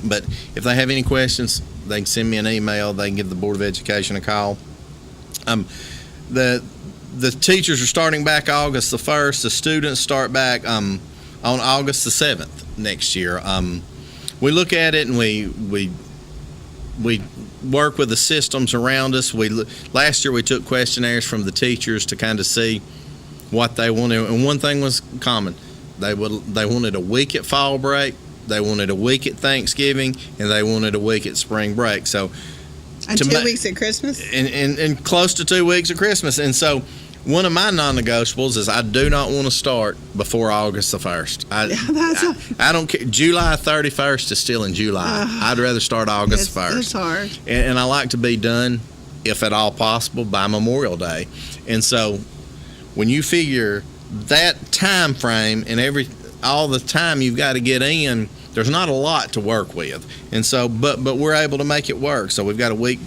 But if they have any questions, they can send me an email. They can give the Board of Education a call. The teachers are starting back August the 1st. The students start back on August the 7th next year. We look at it and we work with the systems around us. Last year we took questionnaires from the teachers to kind of see what they wanted, and one thing was common. They wanted a week at fall break, they wanted a week at Thanksgiving, and they wanted a week at spring break. So, and 2 weeks at Christmas, and close to 2 weeks at Christmas. And so, one of my non-negotiables is I do not want to start before August the 1st. I don't care. July 31st is still in July. I'd rather start August 1st. It's hard. And I like to be done, if at all possible, by Memorial Day. And so when you figure that time frame and all the time you've got to get in, there's not a lot to work with. And so, but we're able to make it work. So we've got a week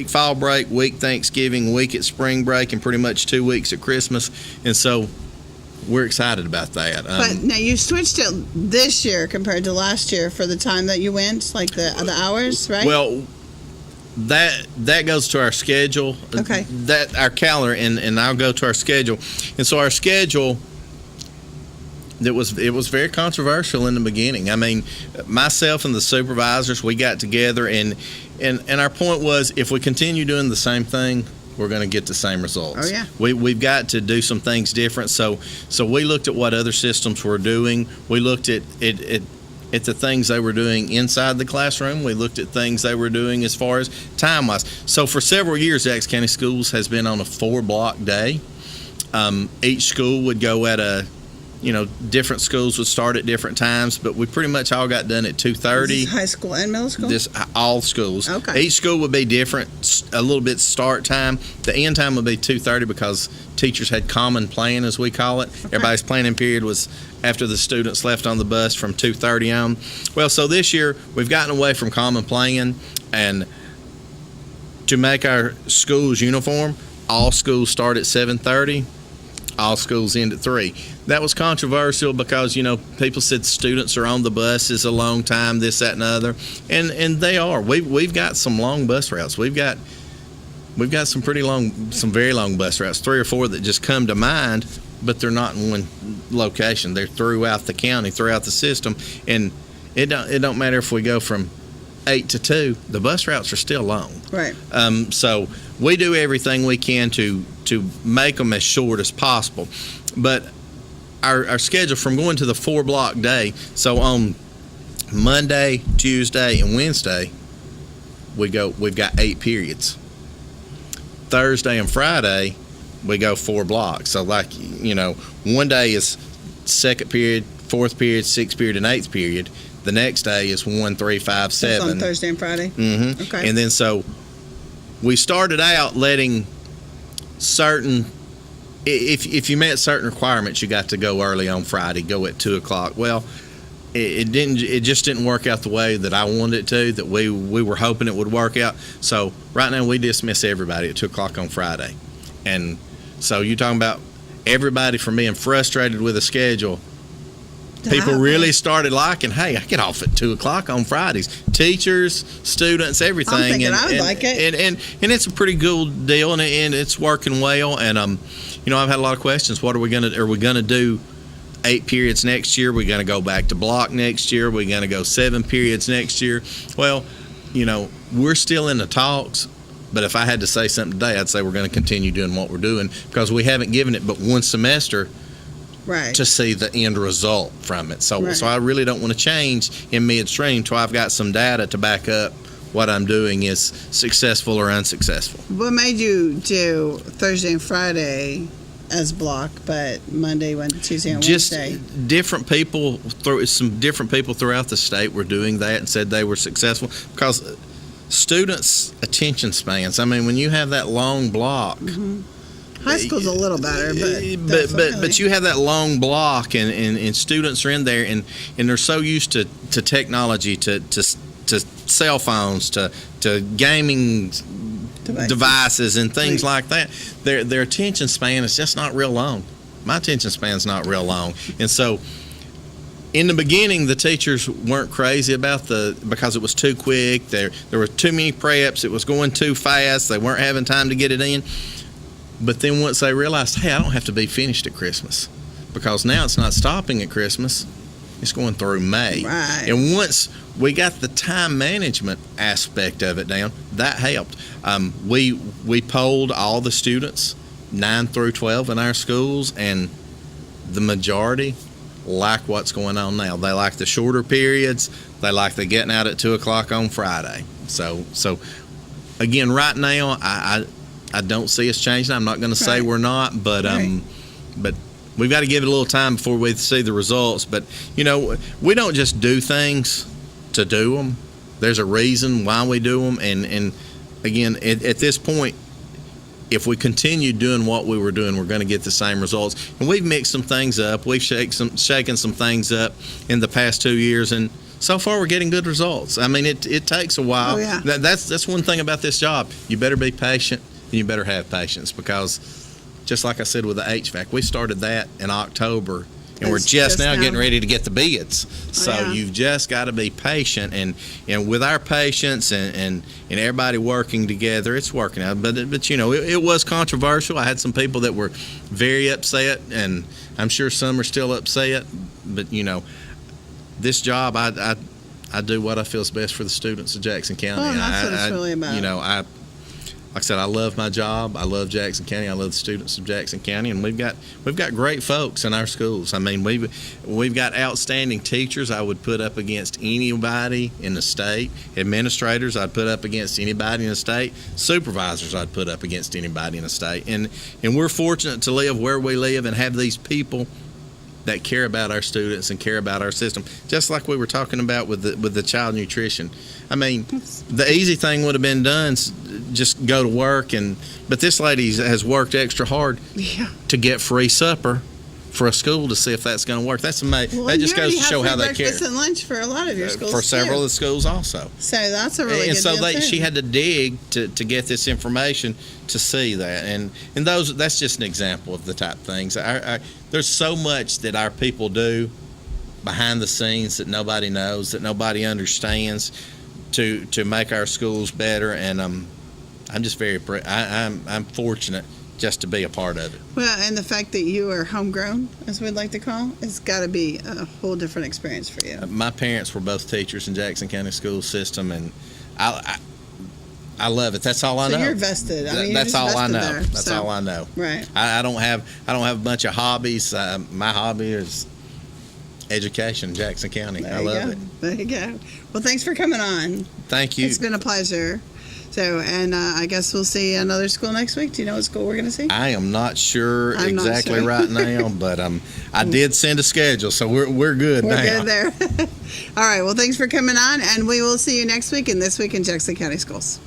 fall break, week Thanksgiving, week at spring break, and pretty much 2 weeks at Christmas. And so we're excited about that. But now you switched it this year compared to last year for the time that you went, like the hours, right? Well, that goes to our schedule. Okay. That our calendar, and I'll go to our schedule. And so our schedule, it was very controversial in the beginning. I mean, myself and the supervisors, we got together, and our point was, if we continue doing the same thing, we're going to get the same results. Oh yeah. We've got to do some things different. So we looked at what other systems were doing. We looked at the things they were doing inside the classroom. We looked at things they were doing as far as time-wise. So for several years, Jackson County Schools has been on a 4-block day. Each school would go at different schools would start at different times, but we pretty much all got done at 2:30. High school and middle school? All schools. Okay. Each school would be different, a little bit start time. The end time would be 2:30 because teachers had common plan, as we call it. Okay. Everybody's planning period was after the students left on the bus from 2:30 on. Well, so this year we've gotten away from common plan, and to make our schools uniform, all schools start at 7:30. All schools end at 3. That was controversial because, people said students are on the buses a long time, this, that, and other. And they are. We've got some long bus routes. We've got some very long bus routes, 3 or 4 that just come to mind, but they're not in one location. They're throughout the county, throughout the system. And it don't matter if we go from 8 to 2, the bus routes are still long. Right. So we do everything we can to make them as short as possible. But our schedule from going to the 4-block day, so on Monday, Tuesday, and Wednesday, we've got 8 periods. Thursday and Friday, we go 4 blocks. So one day is 2nd period, 4th period, 6th period, and 8th period. The next day is 1, 3, 5, 7. That's on Thursday and Friday? Mm-hmm. Okay. And then so we started out letting certain, if you met certain requirements, you got to go early on Friday, go at 2 o'clock. Well, it just didn't work out the way that I wanted it to, that we were hoping it would work out. So right now we dismiss everybody at 2 o'clock on Friday. And so you're talking about everybody from being frustrated with the schedule. People really started liking, hey, I get off at 2 o'clock on Fridays. Teachers, students, everything. I'm thinking I would like it. And it's a pretty cool deal, and it's working well. And I've had a lot of questions. What are we gonna do 8 periods next year? We're gonna go back to block next year? We're gonna go 7 periods next year? Well, we're still in the talks. But if I had to say something today, I'd say we're going to continue doing what we're doing because we haven't given it but one semester. Right. To see the end result from it. So I really don't want to change in midstream till I've got some data to back up what I'm doing is successful or unsuccessful. What made you do Thursday and Friday as block, but Monday, Wednesday, Tuesday, and Wednesday? Just different people throughout the state were doing that and said they were successful because students' attention spans. I mean, when you have that long block. Mm-hmm. High school's a little better, but you have that long block, and students are in there, and they're so used to technology, to cell phones, to gaming devices and things like that. Their attention span is just not real long. My attention span's not real long, and so in the beginning, the teachers weren't crazy about because it was too quick. There were too many preps. It was going too fast. They weren't having time to get it in. But then once they realized, hey, I don't have to be finished at Christmas, because now it's not stopping at Christmas. It's going through May. Right. And once we got the time management aspect of it down, that helped. We polled all the students, 9 through 12 in our schools, and the majority like what's going on now. They like the shorter periods. They like the getting out at 2 o'clock on Friday. So again, right now, I don't see us changing. I'm not going to say we're not, but but we've got to give it a little time before we see the results. But you know, we don't just do things to do them. There's a reason why we do them, and again, at this point, if we continue doing what we were doing, we're going to get the same results. And we've mixed some things up. We've shaken some things up in the past 2 years, and so far we're getting good results. I mean, it takes a while. Oh, yeah. That's one thing about this job. You better be patient, and you better have patience, because just like I said with the HVAC, we started that in October, and we're just now getting ready to get the bids. So you've just got to be patient, and with our patience and everybody working together, it's working out. But you know, it was controversial. I had some people that were very upset, and I'm sure some are still upset. But you know, this job, I do what I feel is best for the students of Jackson County. Well, that's what it's really about. You know, like I said, I love my job. I love Jackson County. I love the students of Jackson County, and we've got great folks in our schools. I mean, we've got outstanding teachers. I would put up against anybody in the state. Administrators, I'd put up against anybody in the state. Supervisors, I'd put up against anybody in the state. And we're fortunate to live where we live and have these people that care about our students and care about our system. Just like we were talking about with the child nutrition. I mean, the easy thing would have been done, just go to work, but this lady has worked extra hard to get free supper for a school to see if that's going to work. That's amazing. Well, that just goes to show how they care. Breakfast and lunch for a lot of your schools, for several of the schools also. So that's a really and good so deal too. she had to dig to get this information to see that, and that's just an example of the type of things. There's so much that our people do behind the scenes that nobody knows, that nobody understands, to make our schools better, and I'm just very I'm fortunate just to be a part of it. Well, and the fact that you are homegrown, as we'd like to call, it's got to be a whole different experience for you. My parents were both teachers in Jackson County school system, and I love it. That's all I know. So you're vested. I mean, that's you're all just I know. vested there, That's so. all I know. Right. I don't have a bunch of hobbies. My hobby is education in Jackson County. I love it. There you go. Well, thanks for coming on. Thank you. It's been a pleasure. So, and I guess we'll see another school next week. Do you know what school we're going to see? I am not sure exactly sure. right now, but I did send a schedule, so we're good now. We're good there. All right. Well, thanks for coming on, and we will see you next week in This Week in Jackson County Schools.